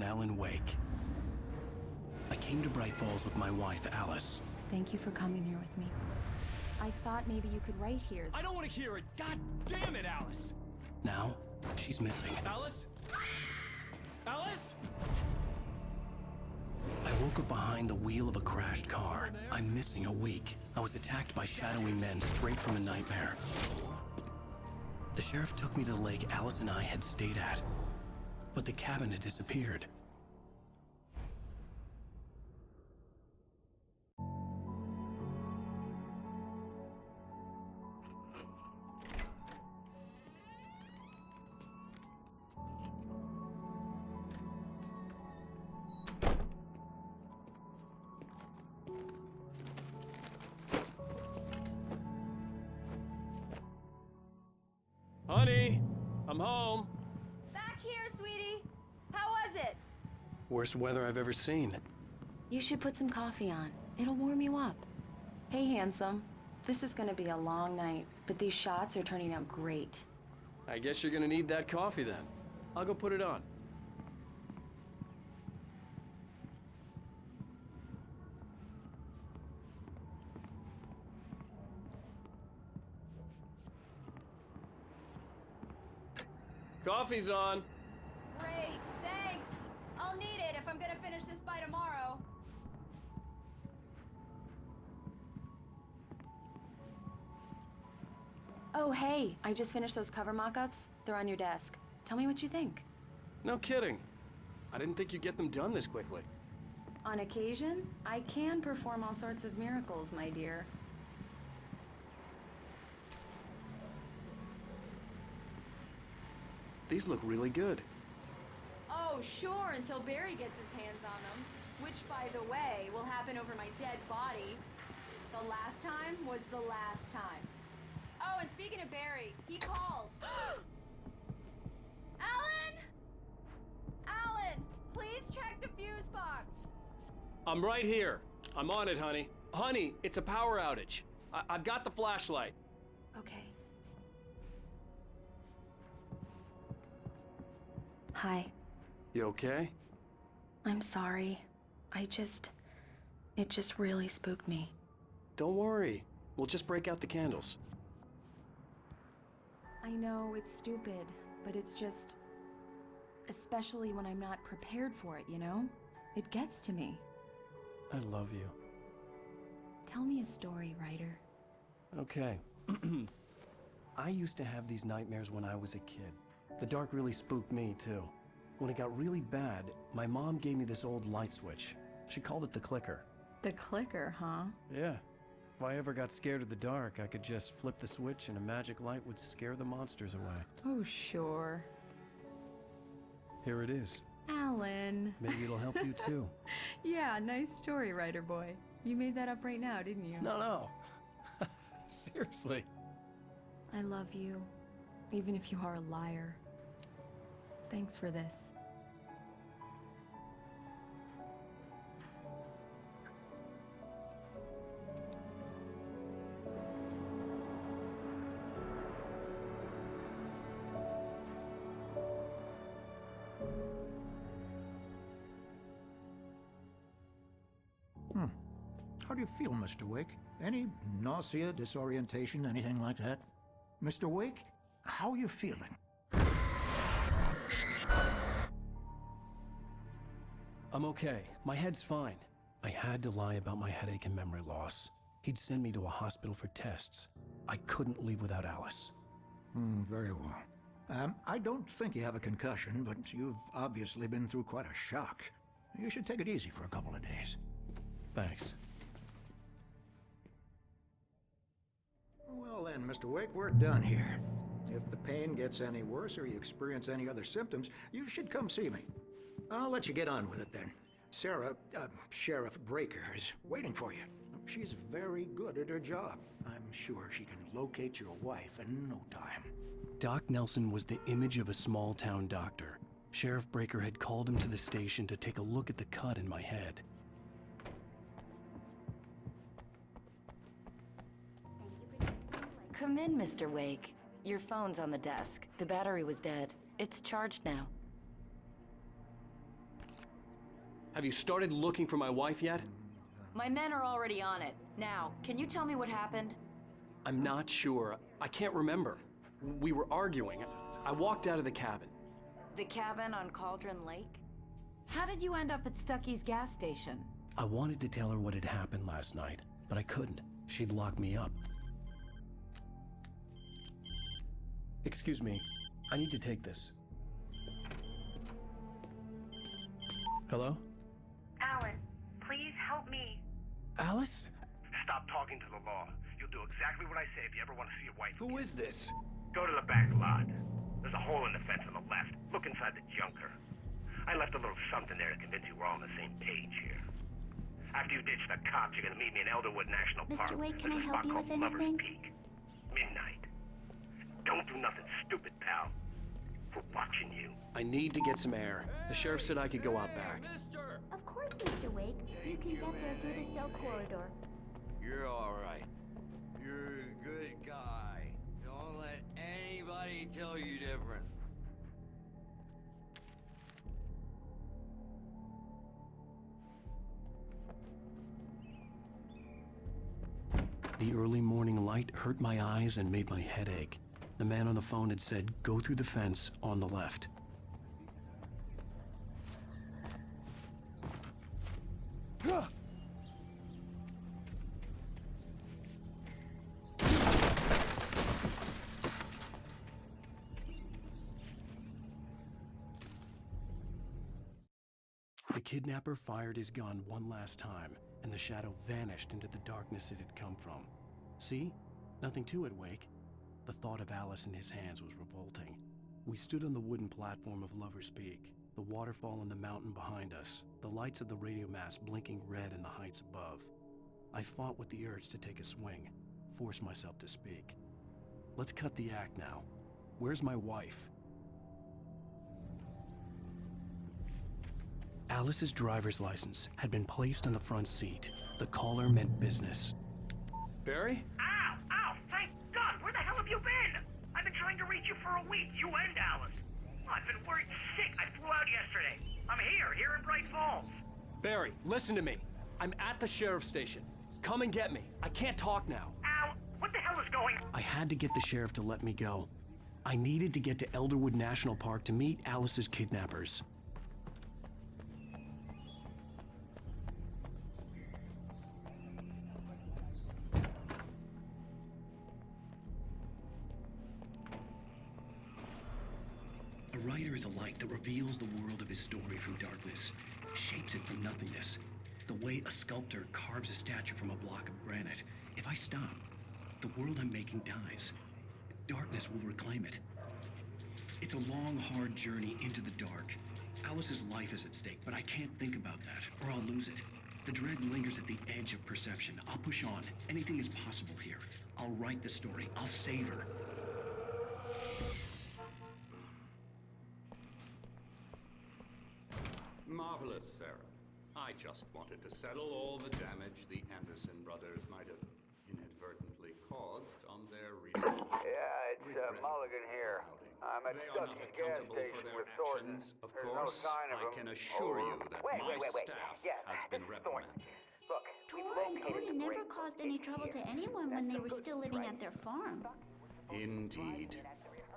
on Alan Wake. I came to Bright Falls with my wife, Alice. Thank you for coming here with me. I thought maybe you could write here. I don't want to hear it! God damn it, Alice! Now, she's missing. Alice? Alice? I woke up behind the wheel of a crashed car. I'm missing a week. I was attacked by shadowy men straight from a nightmare. The sheriff took me to the lake Alice and I had stayed at, but the cabin had disappeared. Honey, I'm home. Back here, sweetie. How was it? Worst weather I've ever seen. You should put some coffee on. It'll warm you up. Hey, handsome. This is gonna be a long night, but these shots are turning out great. I guess you're gonna need that coffee then. I'll go put it on. Coffee's on. Great, thanks. I'll need it if I'm gonna finish this by tomorrow. Oh, hey, I just finished those cover mock-ups. They're on your desk. Tell me what you think. No kidding. I didn't think you'd get them done this quickly. On occasion, I can perform all sorts of miracles, my dear. These look really good. Oh, sure, until Barry gets his hands on them. Which, by the way, will happen over my dead body. The last time was the last time. Oh, and speaking of Barry, he called. Alan! Alan, please check the fuse box. I'm right here. I'm on it, honey. Honey, it's a power outage. I've got the flashlight. Okay. Hi. You okay? I'm sorry. It just really spooked me. Don't worry. We'll just break out the candles. I know it's stupid, but it's just... especially when I'm not prepared for it, you know? It gets to me. I love you. Tell me a story, writer. Okay. I used to have these nightmares when I was a kid. The dark really spooked me, too. When it got really bad, my mom gave me this old light switch. She called it the clicker. The clicker, huh? Yeah. If I ever got scared of the dark, I could just flip the switch and a magic light would scare the monsters away. Oh, sure. Here it is. Alan. Maybe it'll help you, too. Yeah, nice story, writer boy. You made that up right now, didn't you? No. Seriously. I love you, even if you are a liar. Thanks for this. How do you feel, Mr. Wake? Any nausea, disorientation, anything like that? Mr. Wake, how are you feeling? I'm okay. My head's fine. I had to lie about my headache and memory loss. He'd send me to a hospital for tests. I couldn't leave without Alice. Very well. I don't think you have a concussion, but you've obviously been through quite a shock. You should take it easy for a couple of days. Thanks. Well then, Mr. Wake, we're done here. If the pain gets any worse or you experience any other symptoms, you should come see me. I'll let you get on with it then. Sarah, Sheriff Breaker, is waiting for you. She's very good at her job. I'm sure she can locate your wife in no time. Doc Nelson was the image of a small-town doctor. Sheriff Breaker had called him to the station to take a look at the cut in my head. Come in, Mr. Wake. Your phone's on the desk. The battery was dead. It's charged now. Have you started looking for my wife yet? My men are already on it. Now, can you tell me what happened? I'm not sure. I can't remember. We were arguing. I walked out of the cabin. The cabin on Cauldron Lake? How did you end up at Stucky's gas station? I wanted to tell her what had happened last night, but I couldn't. She'd lock me up. Excuse me. I need to take this. Hello? Alan, please help me. Alice? Stop talking to the law. You'll do exactly what I say if you ever want to see your wife. Who is this? Go to the back lot. There's a hole in the fence on the left. Look inside the junker. I left a little something there to convince you we're all on the same page here. After you ditch the cops, you're gonna meet me in Elderwood National Park. Mr. Wake, can I There's a help spot you with called Lover's anything? Peak. Midnight. Don't do nothing stupid, pal. We're watching you. I need to get some air. The sheriff said I could go out back. Of course, Mr. Wake. You can get there through the cell corridor. You're all right. You're a good guy. Don't let anybody tell you different. The early morning light hurt my eyes and made my head ache. The man on the phone had said, go through the fence on the left. The kidnapper fired his gun one last time, and the shadow vanished into the darkness it had come from. See? Nothing to it, Wake. The thought of Alice in his hands was revolting. We stood on the wooden platform of Lover's Peak, the waterfall in the mountain behind us, the lights of the radio mast blinking red in the heights above. I fought with the urge to take a swing, force myself to speak. Let's cut the act now. Where's my wife? Alice's driver's license had been placed on the front seat. The caller meant business. Barry? Ow! Ow! Thank God! Where the hell have you been? I've been trying to reach you for a week, you and Alice. I've been worried sick. I flew out yesterday. I'm here in Bright Falls. Barry, listen to me. I'm at the sheriff's station. Come and get me. I can't talk now. Ow! What the hell is going on? I had to get the sheriff to let me go. I needed to get to Elderwood National Park to meet Alice's kidnappers. A writer is a light that reveals the world of his story from darkness, shapes it from nothingness. The way a sculptor carves a statue from a block of granite. If I stop, the world I'm making dies. Darkness will reclaim it. It's a long, hard journey into the dark. Alice's life is at stake, but I can't think about that, or I'll lose it. The dread lingers at the edge of perception. I'll push on. Anything is possible here. I'll write the story. I'll save her. Marvelous, Sarah. I just wanted to settle all the damage the Anderson brothers might have inadvertently caused on their recent... Yeah, it's Mulligan here. I'm at They are not Stucky's gas accountable for station their with Thornton. actions, of There's course. no sign of I him. can assure you that Wait. my staff Yeah, has been this is Thornton. reprimanded. Look, we Tor and located Cody the never great caused any trouble to anyone when they were still living at their farm. Indeed.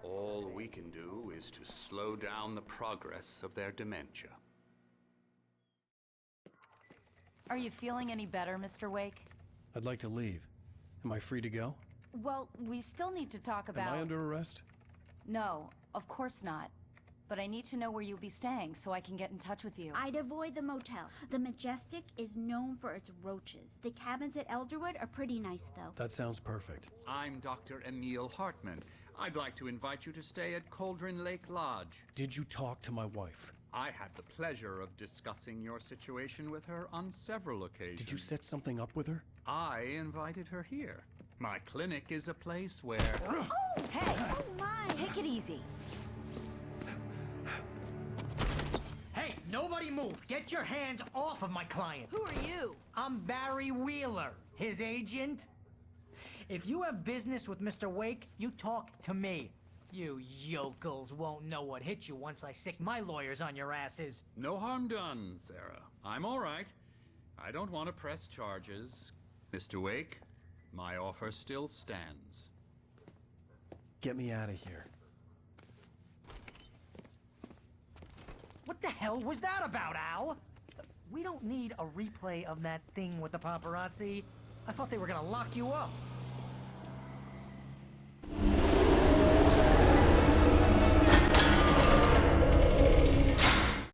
All we can do is to slow down the progress of their dementia. Are you feeling any better, Mr. Wake? I'd like to leave. Am I free to go? Well, we still need to talk about... Am I under arrest? No, of course not. But I need to know where you'll be staying so I can get in touch with you. I'd avoid the motel. The Majestic is known for its roaches. The cabins at Elderwood are pretty nice, though. That sounds perfect. I'm Dr. Emil Hartman. I'd like to invite you to stay at Cauldron Lake Lodge. Did you talk to my wife? I had the pleasure of discussing your situation with her on several occasions. Did you set something up with her? I invited her here. My clinic is a place where... Oh! Hey! Oh, my! Take it easy. Hey, nobody move! Get your hands off of my client! Who are you? I'm Barry Wheeler, his agent. If you have business with Mr. Wake, you talk to me. You yokels won't know what hit you once I sick my lawyers on your asses. No harm done, Sarah. I'm all right. I don't want to press charges. Mr. Wake, my offer still stands. Get me out of here. What the hell was that about, Al? We don't need a replay of that thing with the paparazzi. I thought they were gonna lock you up.